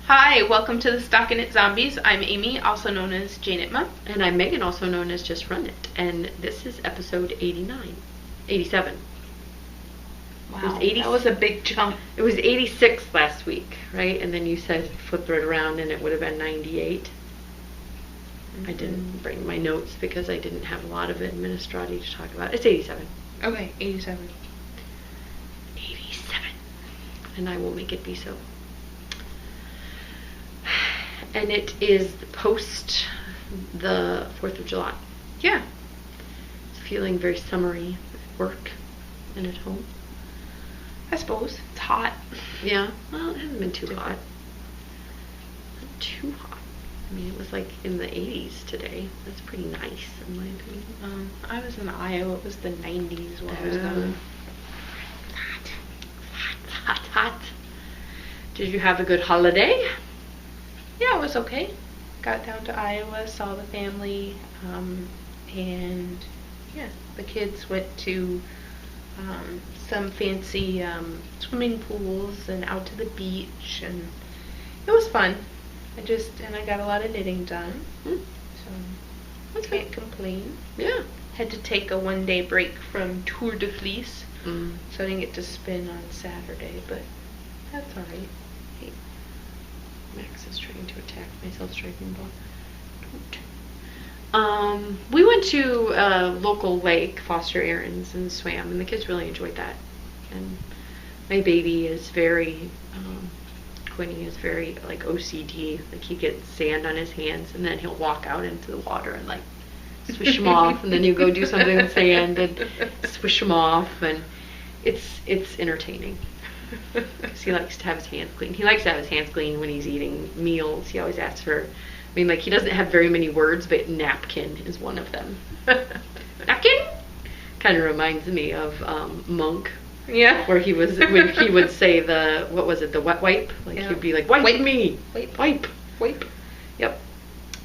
Hi, welcome to the Stockin' It Zombies. I'm Amy, also known as Janetma. And I'm Megan, also known as Just Run It. And this is episode 87. Wow, that was a big jump. It was 86 last week, right? And then you said flip it around and it would have been 98. Mm-hmm. I didn't bring my notes because I didn't have a lot of administrati to talk about. It's 87. Okay, 87. 87. And I will make it be so. And it is post the 4th of July. Yeah. It's feeling very summery at work and at home. I suppose. It's hot. Yeah. Well, it hasn't been too hot. Not too hot. I mean, it was like in the 80s today. That's pretty nice in my opinion. I was in Iowa. It was the 90s when I was gone. Hot. Did you have a good holiday? Yeah, it was okay. Got down to Iowa, saw the family, and yeah, the kids went to some fancy swimming pools and out to the beach, and it was fun. I got a lot of knitting done, so I can't complain. Yeah. Had to take a one-day break from Tour de Fleece, so I didn't get to spin on Saturday, but that's all right. Hey, Max is trying to attack my self-striking ball. We went to a local lake, Foster Errands, and swam, and the kids really enjoyed that. And my baby is very, Quinny is very, like, OCD. Like, he gets sand on his hands, and then he'll walk out into the water and, like, swish them off, and then you go do something with sand and swish them off, and it's entertaining. Because he likes to have his hands clean. He likes to have his hands clean when he's eating meals. He always asks for, I mean, like, he doesn't have very many words, but napkin is one of them. Napkin? Kind of reminds me of Monk. Yeah. Where he would say the, what was it, the wet wipe? Like, yeah. He'd be like, wipe me. Wipe. Yep.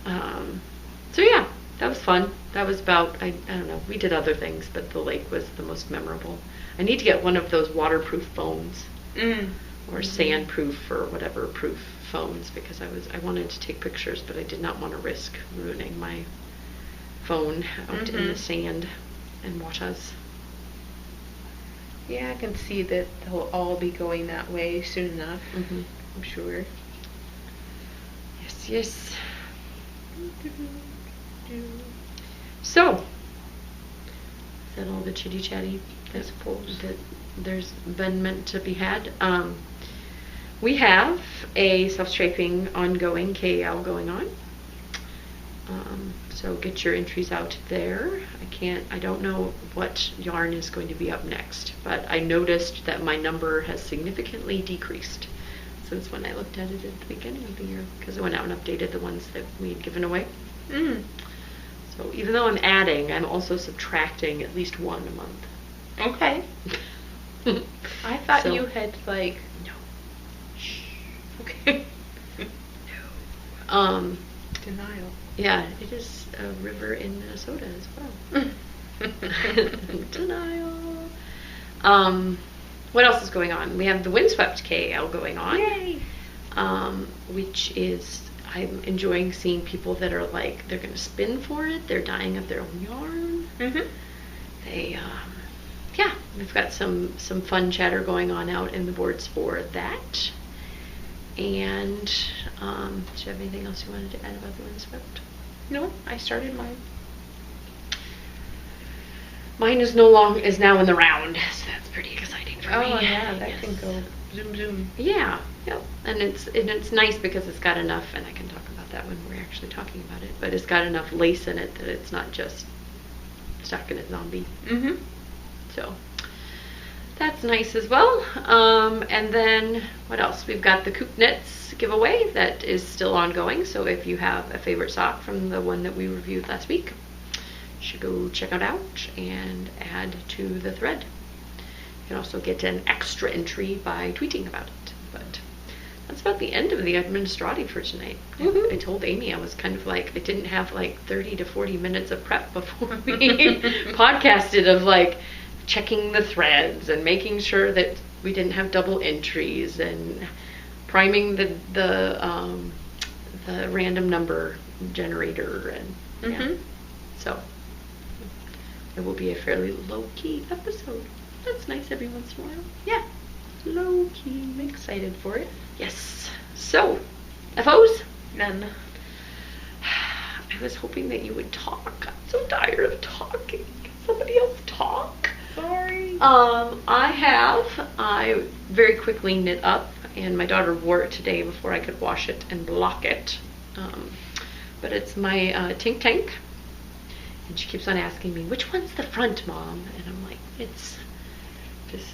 So yeah, that was fun. That was about, I don't know, we did other things, but the lake was the most memorable. I need to get one of those waterproof phones. Or sandproof or whatever proof phones, because I wanted to take pictures, but I did not want to risk ruining my phone out in the sand and waters. Yeah, I can see that they'll all be going that way soon enough. I'm sure. Yes. So, is that all the chitty chatty I suppose that there's been meant to be had? We have a self-striping ongoing KL going on. So get your entries out there. I don't know what yarn is going to be up next, but I noticed that my number has significantly decreased since when I looked at it at the beginning of the year, because I went out and updated the ones that we had given away. So even though I'm adding, I'm also subtracting at least one a month. Okay. I thought you had, like... No. Shh. Okay. No. Denial. Yeah, it is a river in Minnesota as well. Denial. What else is going on? We have the Windswept KL going on. Yay! Which is, I'm enjoying seeing people that are like, they're going to spin for it. They're dyeing up their own yarn. They, yeah, we've got some fun chatter going on out in the boards for that. And do you have anything else you wanted to add about the Windswept? No, I started mine. Mine is now in the round, so that's pretty exciting for me. Oh yeah, that can go zoom. Yeah, yep. And it's nice because it's got enough, and I can talk about that when we're actually talking about it. But it's got enough lace in it that it's not just Stockin' It Zombie. So that's nice as well. And then what else? We've got the Coop Knits giveaway that is still ongoing. So if you have a favorite sock from the one that we reviewed last week, you should go check it out and add to the thread. You can also get an extra entry by tweeting about it. But that's about the end of the administrati for tonight. I told Amy I was kind of like, I didn't have like 30 to 40 minutes of prep before we podcasted, of like checking the threads and making sure that we didn't have double entries and priming the random number generator, and yeah. So it will be a fairly low-key episode. That's nice every once in a while. Yeah. Low-key. I'm excited for it. Yes. So, FOs? None. I was hoping that you would talk. I'm so tired of talking. Can somebody else talk? Sorry. I very quickly knit up, and my daughter wore it today before I could wash it and block it. But it's my Tink Tank, and she keeps on asking me, which one's the front, Mom? And I'm like, this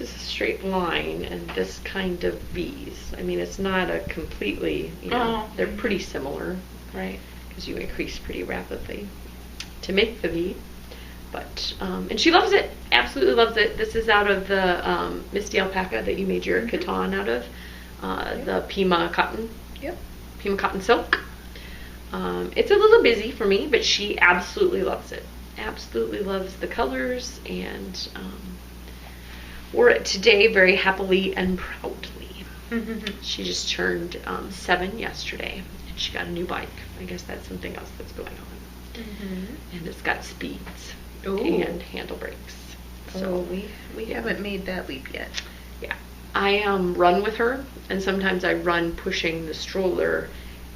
is a straight line, and this kind of V's. I mean, it's not a completely, they're pretty similar, Right. because you increase pretty rapidly to make the V. But, and she loves it, absolutely loves it. This is out of the Misty Alpaca that you made your katan out of, the Pima cotton. Yep. Pima cotton silk. It's a little busy for me, but she absolutely loves it. Absolutely loves the colors, and wore it today very happily and proudly. She just turned 7 yesterday, and she got a new bike. I guess that's something else that's going on. And it's got speeds. Ooh. And handle brakes. So we haven't made that leap yet. Yeah. I run with her, and sometimes I run pushing the stroller,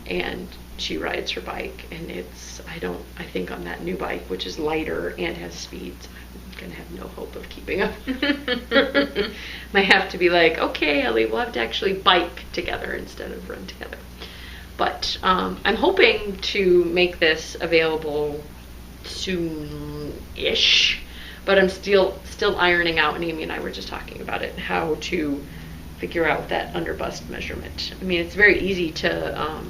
and she rides her bike, and I think on that new bike, which is lighter and has speeds, I'm gonna have no hope of keeping up. Might have to be like, okay, Ellie, we'll have to actually bike together instead of run together. But I'm hoping to make this available soon-ish, but I'm still ironing out, and Amy and I were just talking about it, how to figure out that underbust measurement. I mean, it's very easy to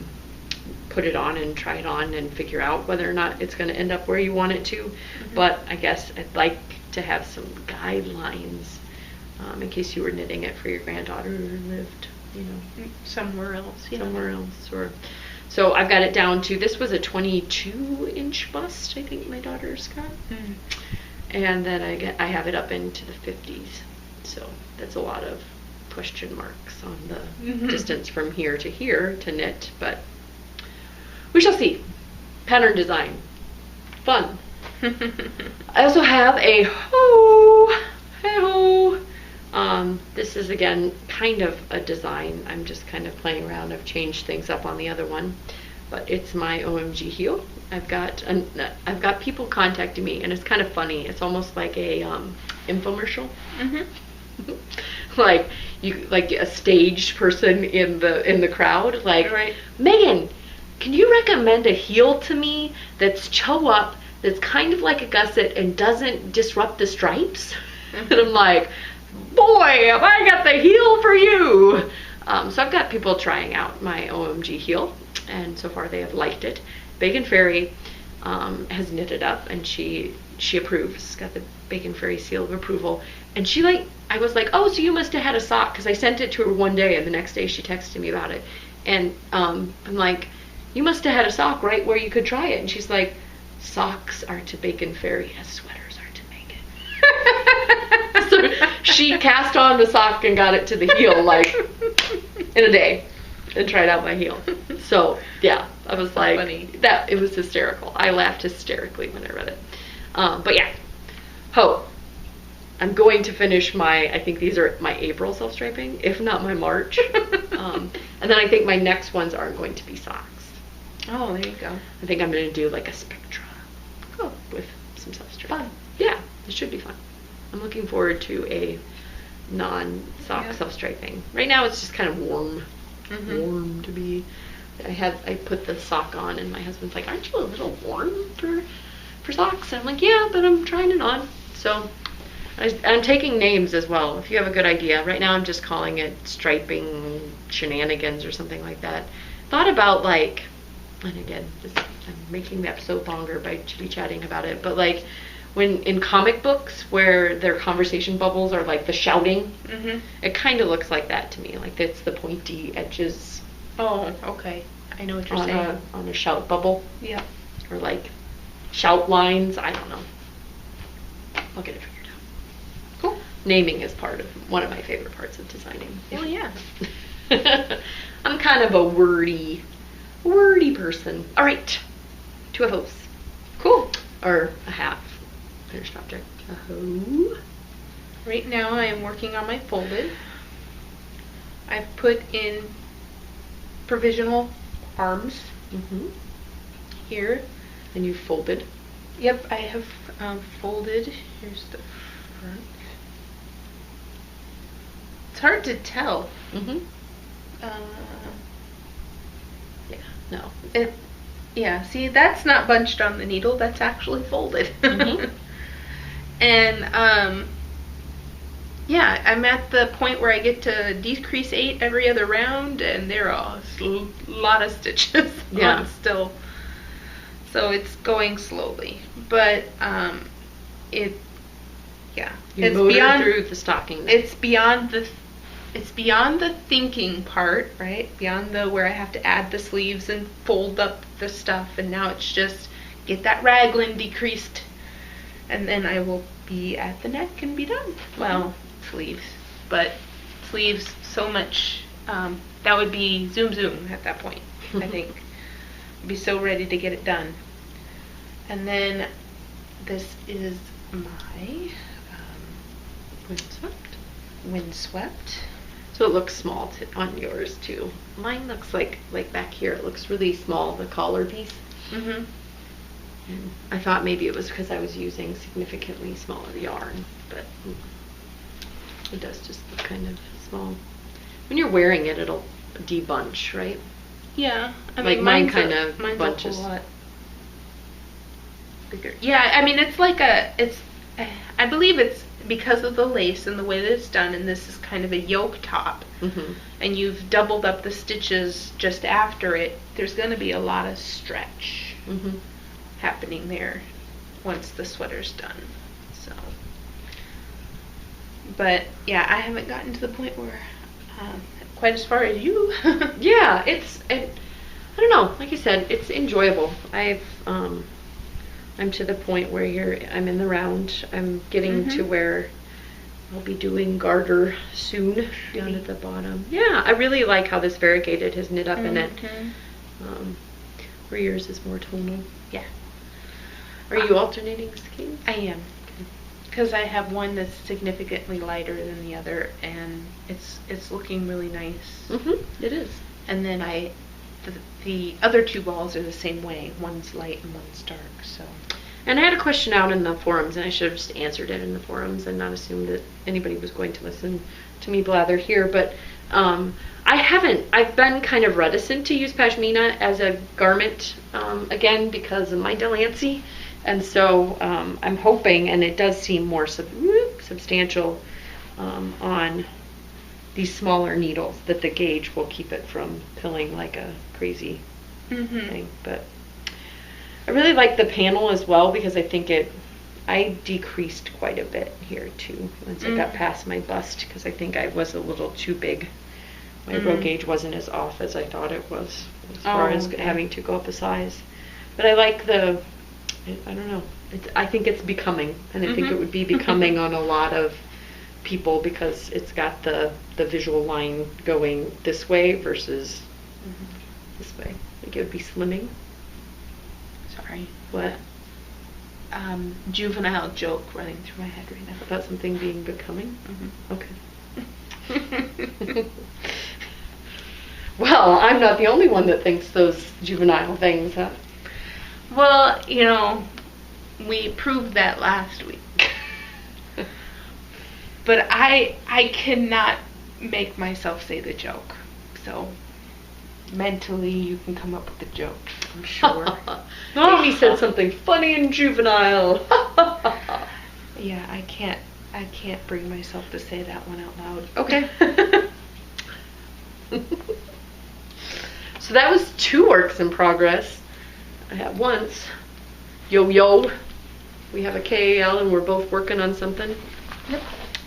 put it on and try it on and figure out whether or not it's going to end up where you want it to, but I guess I'd like to have some guidelines in case you were knitting it for your granddaughter who lived, somewhere else. Somewhere else, or so I've got it down to, this was a 22-inch bust, I think my daughter's got. And then I have it up into the 50s. So that's a lot of question marks on the distance from here to knit, but we shall see. Pattern design. Fun. I also have a hey-ho. This is, again, kind of a design. I'm just kind of playing around. I've changed things up on the other one, but it's my OMG heel. I've got people contacting me, and it's kind of funny. It's almost like a infomercial. like a staged person in the crowd. Like, right. Megan, can you recommend a heel to me that's chow up, that's kind of like a gusset and doesn't disrupt the stripes? And I'm like, boy, have I got the heel for you. So I've got people trying out my OMG heel, and so far they have liked it. Bacon Fairy has knit it up, and she approves. Got the Bacon Fairy seal of approval, and I was like, oh, so you must have had a sock, because I sent it to her one day, and the next day she texted me about it, and I'm like, you must have had a sock right where you could try it, and she's like, socks are to Bacon Fairy as sweaters are to Megan. So she cast on the sock and got it to the heel like in a day, and tried out my heel. So yeah, I was like, funny. That it was hysterical. I laughed hysterically when I read it. But yeah, I'm going to finish I think these are my April self-striping, if not my March. And then I think my next ones are going to be socks. Oh, there you go. I think I'm going to do like a spectra with some self-striping. Fun. Yeah, it should be fun. I'm looking forward to a non-sock self-striping. Right now it's just kind of warm. Warm to be. I put the sock on, and my husband's like, aren't you a little warm for socks? And I'm like, yeah, but I'm trying it on. So I'm taking names as well, if you have a good idea. Right now I'm just calling it striping shenanigans or something like that. Thought about and again, I'm making the episode longer by chitty-chatting about it, but when in comic books where their conversation bubbles are like the shouting, it kind of looks like that to me. Like it's the pointy edges. Oh, okay. I know what you're saying. On a shout bubble. Yeah. Or like shout lines. I don't know. I'll get it figured out. Cool. Naming is one of my favorite parts of designing. Well, yeah. I'm kind of a wordy person. All right, to a hose. Cool. Or a half finished object. A hoe. Right now I am working on my folded. I've put in provisional arms here. And you folded. Yep, I have folded. Here's the front. It's hard to tell. Yeah, no. Yeah, see, that's not bunched on the needle. That's actually folded. And yeah, I'm at the point where I get to decrease 8 every other round, and there are a lot of stitches on still. So it's going slowly, but it's beyond through the stocking. It's beyond the thinking part, right? Beyond the where I have to add the sleeves and fold up the stuff, and now it's just get that raglan decreased, and then I will be at the neck and be done. Well, sleeves so much. That would be zoom at that point. I think I'd be so ready to get it done. And then this is my windswept. So it looks small on yours too. Mine looks like back here. It looks really small, the collar piece. And I thought maybe it was because I was using significantly smaller yarn, but it does just look kind of small. When you're wearing it, it'll debunch, right? Yeah, I mean, mine kind of bunches. A whole lot bigger. Yeah, I mean it's like I believe it's because of the lace and the way that it's done, and this is kind of a yoke top, and you've doubled up the stitches just after it. There's going to be a lot of stretch happening there once the sweater's done. So, but yeah, I haven't gotten to the point where quite as far as you. Yeah, I don't know. Like you said, it's enjoyable. I'm to the point where I'm in the round. I'm getting to where I'll be doing garter soon down at the bottom. Yeah, I really like how this variegated has knit up in it. Where yours is more tonal. Yeah. Are you alternating skeins? I am. Because I have one that's significantly lighter than the other, and it's looking really nice. It is. And then the other two balls are the same way. One's light and one's dark. So. And I had a question out in the forums, and I should have just answered it in the forums and not assumed that anybody was going to listen to me blather here. But I've been kind of reticent to use pashmina as a garment again because of my Delancey. And so I'm hoping, and it does seem more substantial on these smaller needles, that the gauge will keep it from pilling like a crazy thing. But I really like the panel as well because I think I decreased quite a bit here too once I got past my bust, because I think I was a little too big. My row gauge wasn't as off as I thought it was as far as having to go up a size. But I like I don't know. I think it's becoming, and I think it would be becoming on a lot of people because it's got the visual line going this way versus this way. I think it would be slimming. Sorry. What? Juvenile joke running through my head right now. About something being becoming? Okay. Well, I'm not the only one that thinks those juvenile things, huh? Well, we proved that last week. But I cannot make myself say the joke. So mentally you can come up with the joke, I'm sure. Amy said something funny and juvenile. Yeah, I can't bring myself to say that one out loud. Okay. So that was 2 works in progress. I had once. Yo. We have a KAL and we're both working on something. Yep.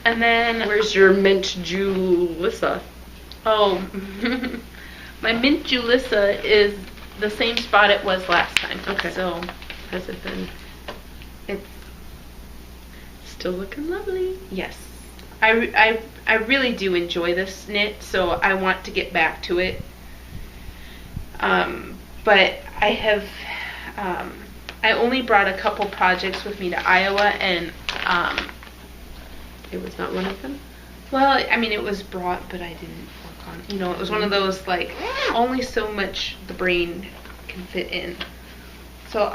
And then where's your mint Julissa? Oh, my mint Julissa is the same spot it was last time. Okay. So has it been? It's still looking lovely. Yes. I really do enjoy this knit, so I want to get back to it. But I only brought a couple projects with me to Iowa, and It was not one of them? well, I mean, it was brought, but I didn't work on it. It was one of those, like, only so much the brain can fit in. So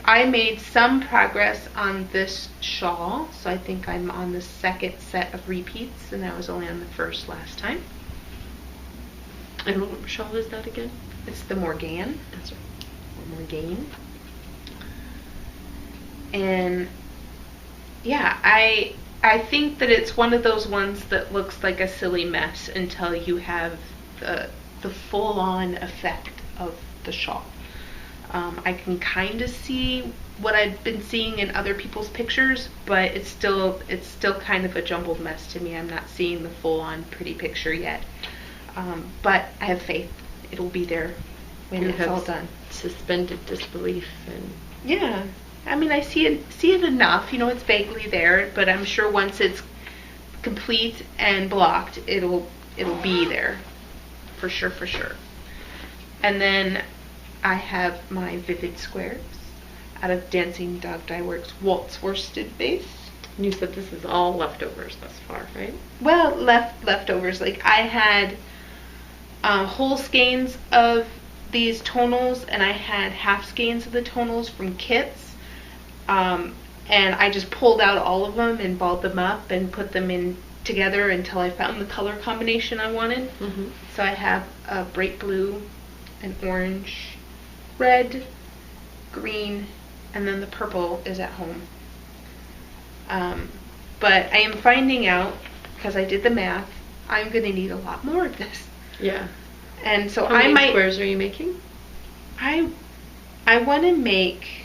I made some progress on this shawl, so I think I'm on the second set of repeats, and I was only on the first last time. And what shawl is that again? It's the Morgan. That's right. Or Morgane. And yeah, I think that it's one of those ones that looks like a silly mess until you have the full-on effect of the shawl. I can kind of see what I've been seeing in other people's pictures, but it's still kind of a jumbled mess to me. I'm not seeing the full-on pretty picture yet. But I have faith it'll be there when it's all done. Suspended disbelief and yeah. I mean, I see it enough. It's vaguely there, but I'm sure once it's complete and blocked, it'll be there for sure. And then I have my Vivid Squares out of Dancing Dog Dye Works Waltz Worsted Base. And you said this is all leftovers thus far, right? Well, leftovers. Like, I had whole skeins of these tonals, and I had half skeins of the tonals from kits. And I just pulled out all of them and balled them up and put them in together until I found the color combination I wanted. Mm-hmm. So I have a bright blue, an orange, red, green, and then the purple is at home. But I am finding out, because I did the math, I'm going to need a lot more of this. Yeah. And so How many squares are you making? I want to make,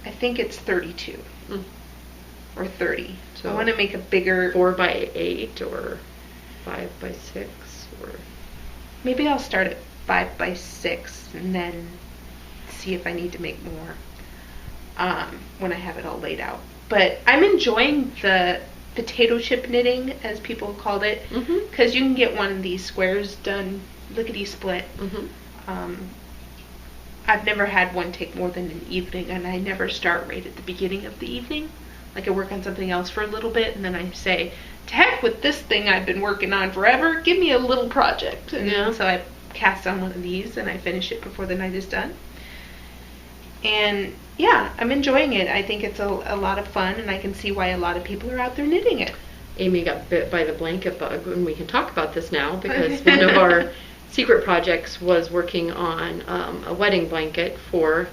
I think it's 32 or 30. So I want to make a bigger 4x8 or 5x6 or maybe I'll start at 5x6 and then see if I need to make more when I have it all laid out. But I'm enjoying the potato chip knitting, as people called it, because you can get one of these squares done lickety split. I've never had one take more than an evening, and I never start right at the beginning of the evening. Like, I work on something else for a little bit, and then I say, to heck with this thing I've been working on forever, give me a little project. And so I cast on one of these, and I finish it before the night is done. And yeah, I'm enjoying it. I think it's a lot of fun, and I can see why a lot of people are out there knitting it. Amy got bit by the blanket bug, and we can talk about this now because one of our secret projects was working on a wedding blanket for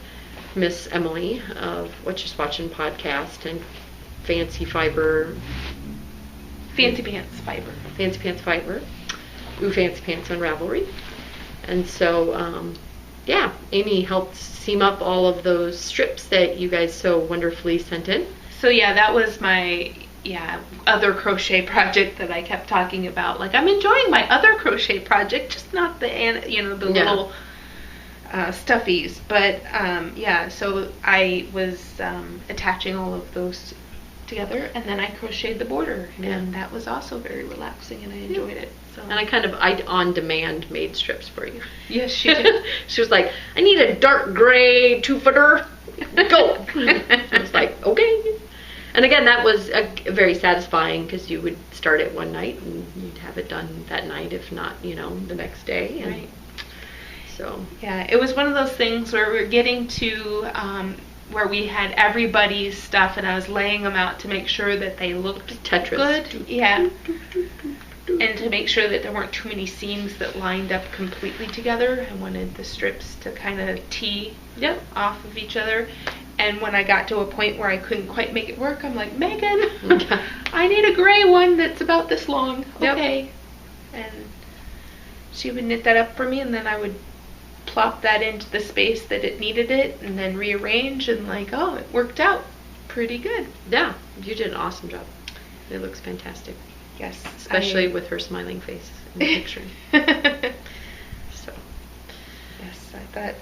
Miss Emily of What You Watching podcast and Fancy Pants Fiber, Ooh Fancy Pants on Ravelry. And so yeah, Amy helped seam up all of those strips that you guys so wonderfully sent in. So yeah, that was my other crochet project that I kept talking about. Like, I'm enjoying my other crochet project, just not the little stuffies. But yeah, so I was attaching all of those together, and then I crocheted the border, and that was also very relaxing, and I enjoyed it. So. And I on demand made strips for you. Yes, she did. She was like, I need a dark gray 2-footer. Go. I was like, okay. And again, that was very satisfying because you would start it one night and you'd have it done that night, if not, the next day. And right. So. Yeah, it was one of those things where we were getting to where we had everybody's stuff, and I was laying them out to make sure that they looked Tetris. good. Yeah. And to make sure that there weren't too many seams that lined up completely together. I wanted the strips to kind of tee off of each other. And when I got to a point where I couldn't quite make it work, I'm like, Megan, I need a gray one that's about this long. Okay. And she would knit that up for me, and then I would plop that into the space that it needed it, and then rearrange, and it worked out pretty good. Yeah, you did an awesome job. It looks fantastic. Yes. Especially with her smiling face in the picture. So. Yes, I thought,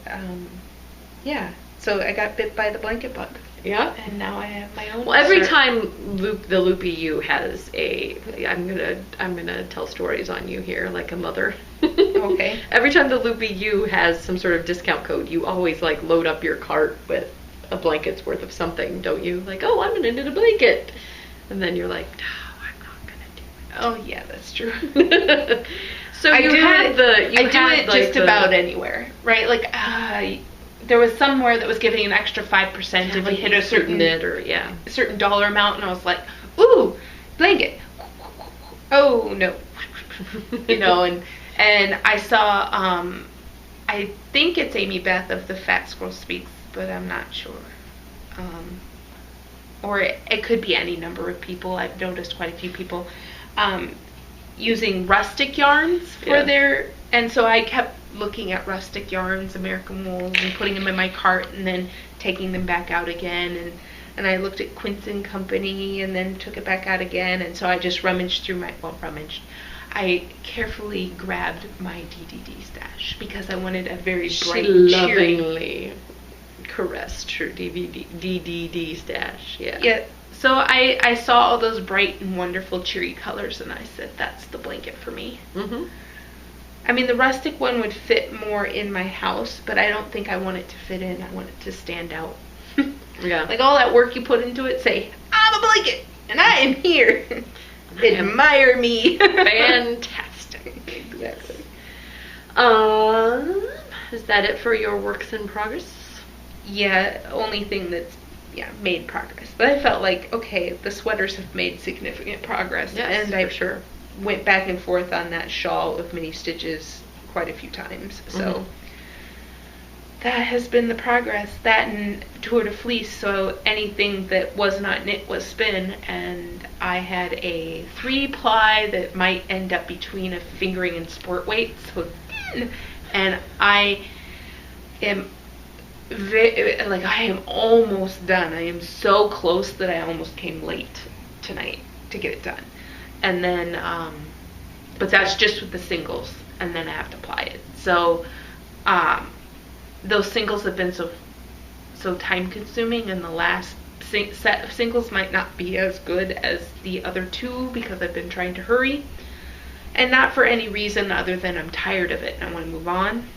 yeah. So I got bit by the blanket bug. Yeah. And now I have my own. Well, every dessert. time the Loopy U has I'm gonna tell stories on you here like a mother. Okay. Every time the Loopy U has some sort of discount code, you always like load up your cart with a blanket's worth of something, don't you? Like, oh, I'm gonna knit a blanket, and then you're like, no, I'm not gonna do it. Oh yeah, that's true. So I do it like, just about anywhere, right? Like there was somewhere that was giving an extra 5% if you hit a certain knit or certain dollar amount, and I was like, ooh, blanket. Oh no, and I saw I think it's Amy Beth of the Fat Squirrel Speaks, but I'm not sure. Or it could be any number of people. I've noticed quite a few people using rustic yarns for their, and so I kept looking at rustic yarns, American wools, and putting them in my cart and then taking them back out again, and I looked at Quince and Company and then took it back out again, and so I just I carefully grabbed my DDD stash because I wanted a very bright, she lovingly caressed her DDD stash. Yeah. So I saw all those bright and wonderful cheery colors, and I said, that's the blanket for me. Mm-hmm. I mean, the rustic one would fit more in my house, but I don't think I want it to fit in. I want it to stand out. Yeah. Like all that work you put into it, say, I'm a blanket, and I am here. Admire me. Fantastic. Exactly. Is that it for your works in progress? Yeah, only thing that's made progress. But I felt like, okay, the sweaters have made significant progress. Yes, and I sure went back and forth on that shawl of mini stitches quite a few times. So that has been the progress. That and Tour de Fleece, so anything that was not knit was spin, and I had a 3-ply that might end up between a fingering and sport weight, so thin, and I am I am almost done. I am so close that I almost came late tonight to get it done. And then, but that's just with the singles, and then I have to apply it. So, those singles have been so time consuming, and the last set of singles might not be as good as the other two because I've been trying to hurry. And not for any reason other than I'm tired of it and I want to move on.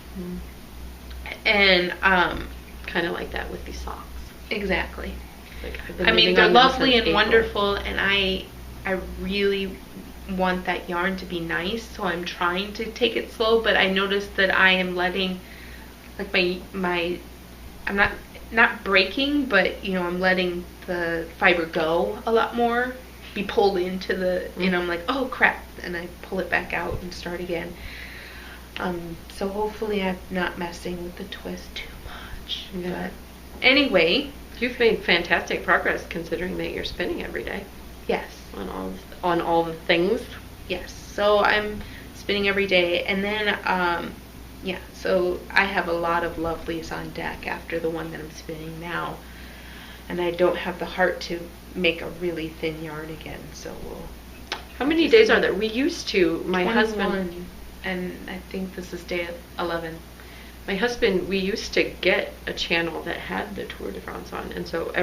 And, kind of like that with these socks. Exactly. Like, I mean, they're lovely and wonderful, and I really want that yarn to be nice, so I'm trying to take it slow, but I noticed that I am letting, like, I'm not breaking, but, I'm letting the fiber go a lot more, be pulled into the, I'm like, oh crap, and I pull it back out and start again. So hopefully I'm not messing with the twist too much. Yeah. But anyway, you've made fantastic progress considering that you're spinning every day. Yes. On all the things. Yes. So I'm spinning every day, and then so I have a lot of lovelies on deck after the one that I'm spinning now, and I don't have the heart to make a really thin yarn again. So we'll. How many days are there? We used to. My 21, husband. And I think this is day 11. My husband, we used to get a channel that had the Tour de France on, and so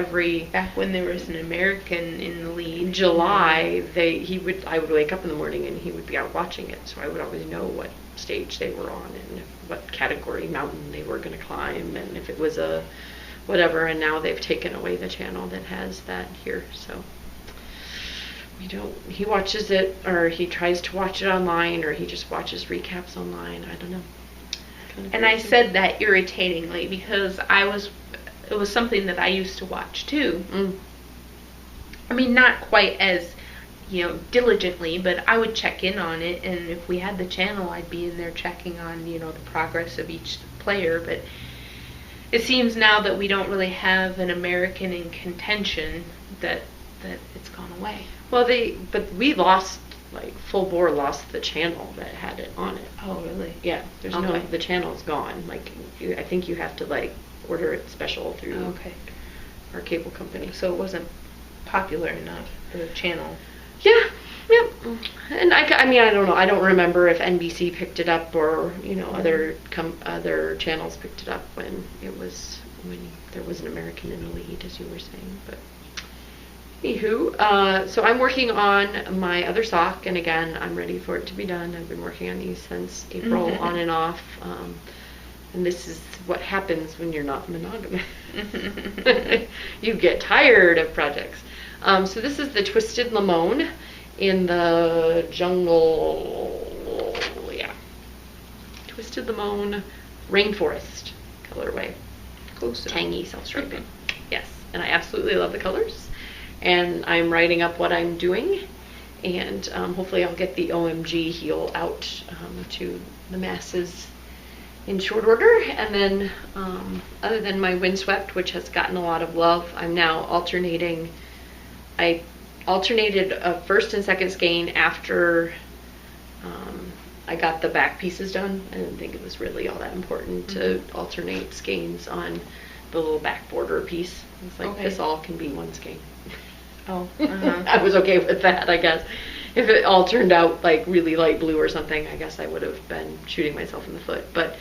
back when there was an American in the lead, July, I would wake up in the morning and he would be out watching it, so I would always know what stage they were on and what category mountain they were going to climb, and if it was a whatever. And now they've taken away the channel that has that here, so he watches it, or he tries to watch it online, or he just watches recaps online. I don't know. And I said that irritatingly because it was something that I used to watch too. I mean, not quite as, diligently, but I would check in on it, and if we had the channel, I'd be in there checking on, the progress of each player. But it seems now that we don't really have an American in contention that it's gone away. Well, but we lost, Full Bore lost the channel that had it on it. Oh, really? Yeah, the channel's gone. I think you have to, order it special through our cable company. So it wasn't popular enough, the channel. Yeah, yep. And I mean, I don't know. I don't remember if NBC picked it up or, other channels picked it up when it was when there was an American in the lead, as you were saying. But anywho, so I'm working on my other sock, and again, I'm ready for it to be done. I've been working on these since April, on and off. And this is what happens when you're not monogamous. You get tired of projects. So this is the Twisted Limon in the jungle, yeah. Twisted Limon Rainforest colorway. Close. Tangy self-striping. Yes, and I absolutely love the colors. And I'm writing up what I'm doing. And hopefully I'll get the OMG heel out to the masses in short order. And then other than my windswept, which has gotten a lot of love, I'm now alternating. I alternated a first and second skein after I got the back pieces done. I didn't think it was really all that important to alternate skeins on the little back border piece. It's like, this all can be one skein. Oh, I was okay with that, I guess. If it all turned out like really light blue or something, I guess I would have been shooting myself in the foot. But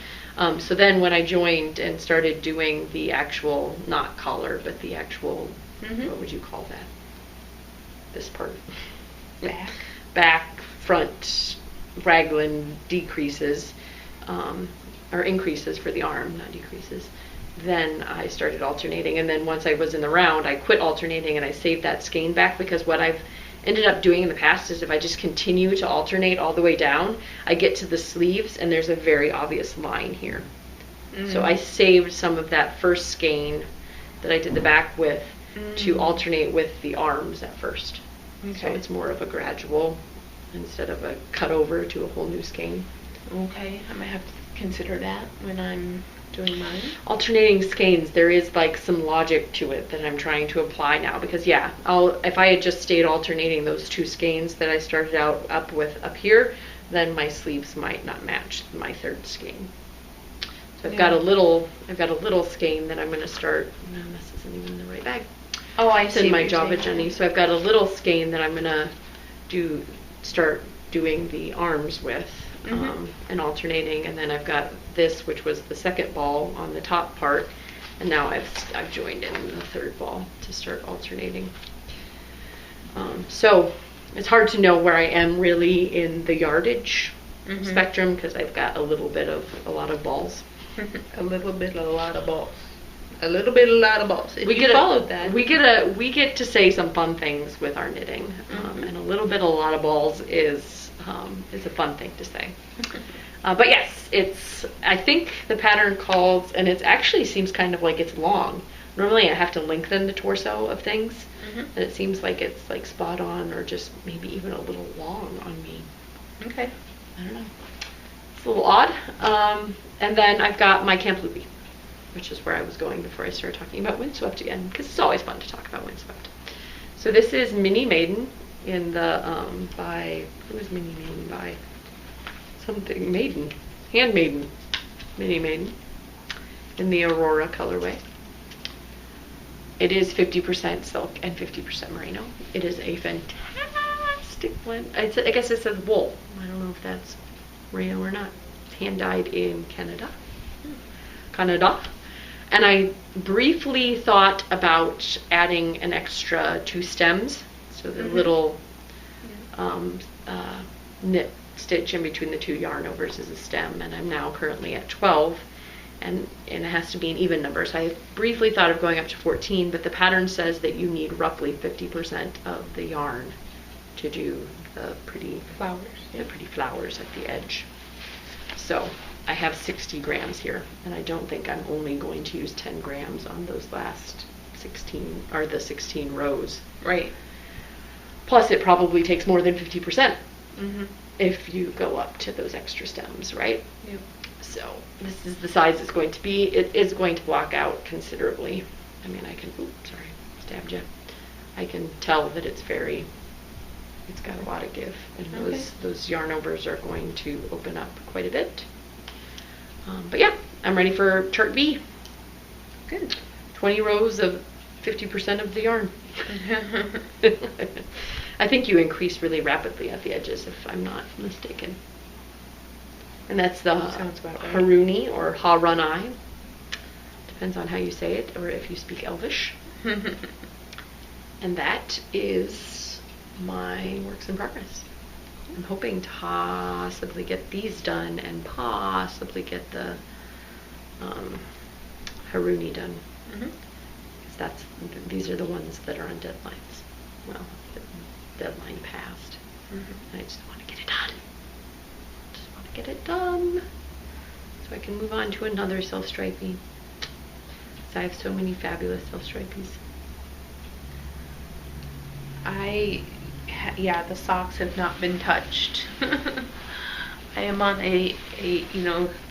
so then when I joined and started doing the actual, not collar, but the actual, what would you call that? This part. Back, front, raglan decreases, or increases for the arm, not decreases. Then I started alternating, and then once I was in the round, I quit alternating and I saved that skein back, because what I've ended up doing in the past is if I just continue to alternate all the way down, I get to the sleeves and there's a very obvious line here. So I saved some of that first skein that I did the back with to alternate with the arms at first. So it's more of a gradual instead of a cut over to a whole new skein. Okay, I might have to consider that when I'm doing mine. Alternating skeins, there is like some logic to it that I'm trying to apply now, because yeah, if I had just stayed alternating those two skeins that I started out up with up here, then my sleeves might not match my third skein. So I've got a little skein that I'm going to start. No, this isn't even in the right bag. Oh, I It's see. in my Java Jenny. So I've got a little skein that I'm going to start doing the arms with. And alternating, and then I've got this, which was the second ball on the top part, and now I've joined in the third ball to start alternating. So it's hard to know where I am really in the yardage spectrum, because I've got a little bit of a lot of balls. A little bit, a lot of balls. A little bit, a lot of balls. If you followed that. We get to say some fun things with our knitting, and a little bit, a lot of balls is a fun thing to say. But yes, I think the pattern calls, and it actually seems kind of like it's long. Normally I have to lengthen the torso of things, and it seems like it's like spot on, or just maybe even a little long on me. Okay. I don't know. It's a little odd. And then I've got my Camp Loopy, which is where I was going before I started talking about Windswept again, because it's always fun to talk about Windswept. So this is Mini Maiden in the, who is Mini Maiden by? Something Maiden. Handmaiden. Mini Maiden. In the Aurora colorway. It is 50% silk and 50% merino. It is a fantastic blend. I guess it says wool. I don't know if that's merino or not. It's hand dyed in Canada. And I briefly thought about adding an extra 2 stems. So the little knit stitch in between the 2 yarn overs is a stem, and I'm now currently at 12, and it has to be an even number. So I briefly thought of going up to 14, but the pattern says that you need roughly 50% of the yarn to do the pretty flowers. The pretty flowers at the edge. So I have 60 grams here, and I don't think I'm only going to use 10 grams on those last 16, or the 16 rows. Right. Plus, it probably takes more than 50% if you go up to those extra stems, right? Yep. So this is the size it's going to be. It is going to block out considerably. I mean, I can, stabbed you. I can tell that it's got a lot of give, and those yarn overs are going to open up quite a bit. But yeah, I'm ready for chart B. Good. 20 rows of 50% of the yarn. I think you increase really rapidly at the edges, if I'm not mistaken. And that's the Sounds about right. Haruni or Harunai, Depends on how you say it, or if you speak Elvish. And that is my works in progress. I'm hoping to possibly get these done and possibly get the Haruni done. Because these are the ones that are on deadlines. Well, the deadline passed. I just want to get it done. Just want to get it done so I can move on to another self-striping. Because I have so many fabulous self-stripies. Yeah, the socks have not been touched. I am on a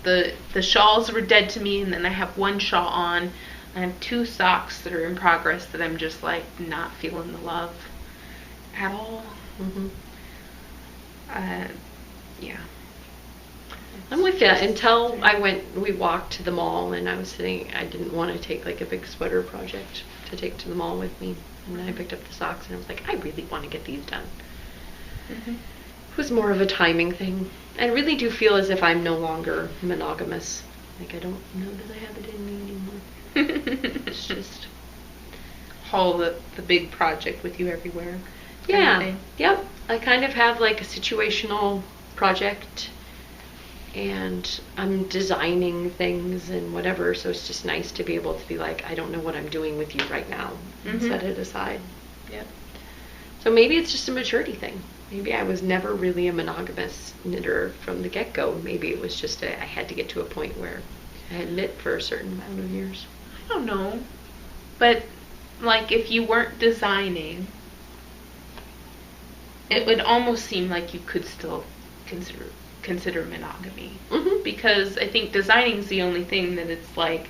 the shawls were dead to me, and then I have one shawl on. I have 2 socks that are in progress that I'm just like not feeling the love at all. Yeah. I'm with you. Until we walked to the mall, and I was sitting, I didn't want to take like a big sweater project to take to the mall with me. And then I picked up the socks, and I was like, I really want to get these done. It was more of a timing thing. I really do feel as if I'm no longer monogamous. Like, I don't know that I have it in me anymore. It's just haul the big project with you everywhere. Yeah. Yep. I kind of have like a situational project, and I'm designing things and whatever, so it's just nice to be able to be like, I don't know what I'm doing with you right now, and set it aside. Yep. So maybe it's just a maturity thing. Maybe I was never really a monogamous knitter from the get-go. Maybe it was just I had to get to a point where I had knit for a certain amount of years. I don't know. But, like, if you weren't designing, it would almost seem like you could still consider monogamy. Because I think designing's the only thing that it's like,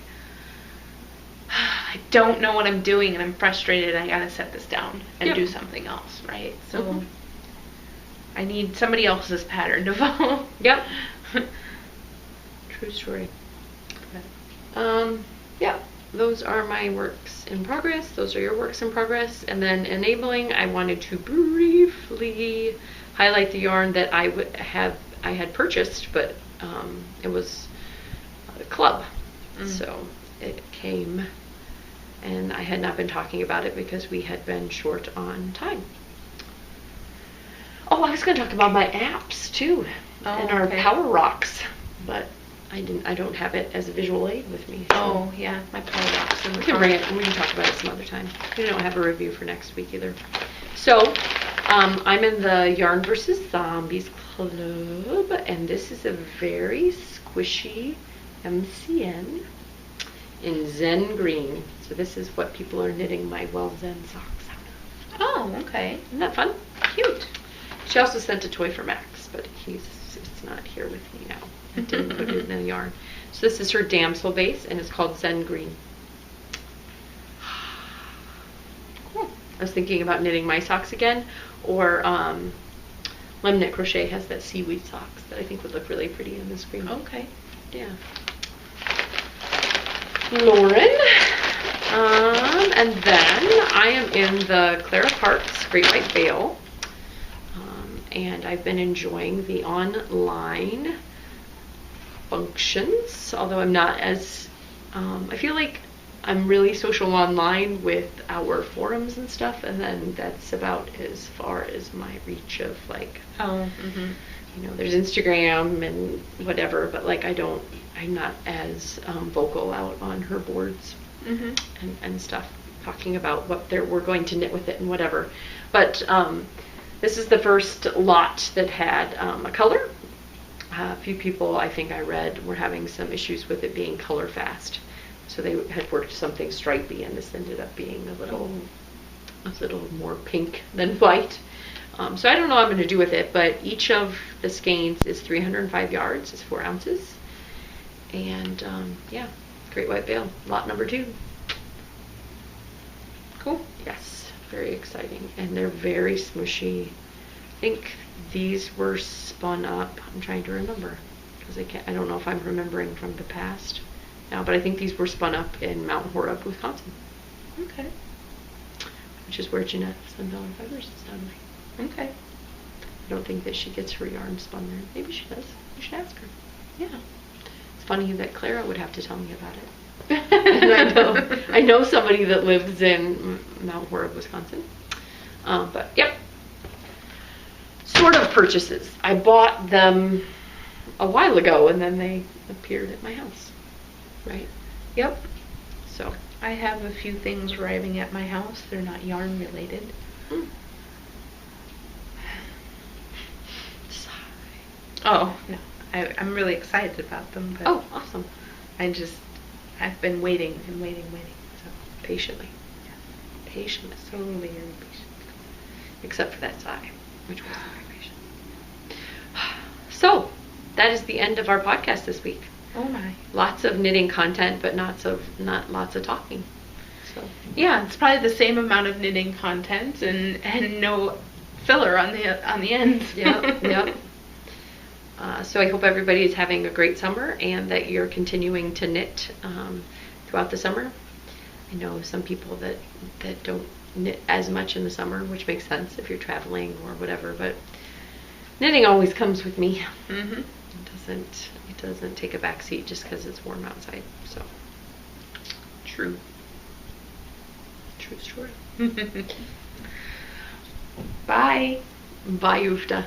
I don't know what I'm doing and I'm frustrated, I gotta set this down and do something else, right? So I need somebody else's pattern to follow. Yep. True story. Yeah, those are my works in progress. Those are your works in progress. And then enabling, I wanted to briefly highlight the yarn that I had purchased, but it was a club. So it came, and I had not been talking about it because we had been short on time. Oh, I was going to talk about my apps too, and our Power Rocks, but I don't have it as a visual aid with me. So. Oh yeah, my Power Rocks. We can bring it, and we can talk about it some other time. We don't have a review for next week either. So, I'm in the Yarn vs. Zombies Club, and this is a very squishy MCN in Zen Green. So this is what people are knitting my Well Zen socks out of. Oh, okay. Isn't that fun? Cute. She also sent a toy for Max, but it's not here with me now. I didn't put it in the yarn. So this is her damsel base, and it's called Zen Green. Cool. I was thinking about knitting my socks again, or Lem Knit Crochet has that seaweed socks that I think would look really pretty in this green. Okay. Yeah. Lauren. And then I am in the Clara Parks Great White Veil. And I've been enjoying the online functions, although I'm not as, I feel like I'm really social online with our forums and stuff, and then that's about as far as my reach of like, you know, there's Instagram and whatever, but like I'm not as vocal out on her boards and stuff, talking about what we're going to knit with it and whatever. But this is the first lot that had a color. A few people, I think I read, were having some issues with it being color fast. So they had worked something stripy, and this ended up being a little more pink than white. So I don't know what I'm going to do with it, but each of the skeins is 305 yards, it's 4 ounces. And yeah, Great White Veil, lot number 2. Cool. Yes, very exciting. And they're very smushy. I think these were spun up. I'm trying to remember because I don't know if I'm remembering from the past now, but I think these were spun up in Mount Horeb, Wisconsin. Okay. Which is where Jeanette Sundown Fibers is done. Okay. I don't think that she gets her yarn spun there. Maybe she does. You should ask her. Yeah. It's funny that Clara would have to tell me about it. And I know somebody that lives in Mount Horeb, Wisconsin. But yep, sort of purchases. I bought them a while ago, and then they appeared at my house. Right? Yep. So I have a few things arriving at my house. They're not yarn related. Mm. Oh, no. I'm really excited about them. But Oh, awesome. I've been waiting and waiting. So Patiently. yeah. Patiently. Slowly and patiently. Except for that sigh, which was very patient. So, that is the end of our podcast this week. Oh my. Lots of knitting content, but not lots of talking. So Yeah, it's probably the same amount of knitting content and no filler on the ends. Yep. So I hope everybody is having a great summer and that you're continuing to knit throughout the summer. I know some people that don't knit as much in the summer, which makes sense if you're traveling or whatever, but knitting always comes with me. Mhm. It doesn't take a back seat just because it's warm outside. So True. true story. Bye. Bye, Ufta.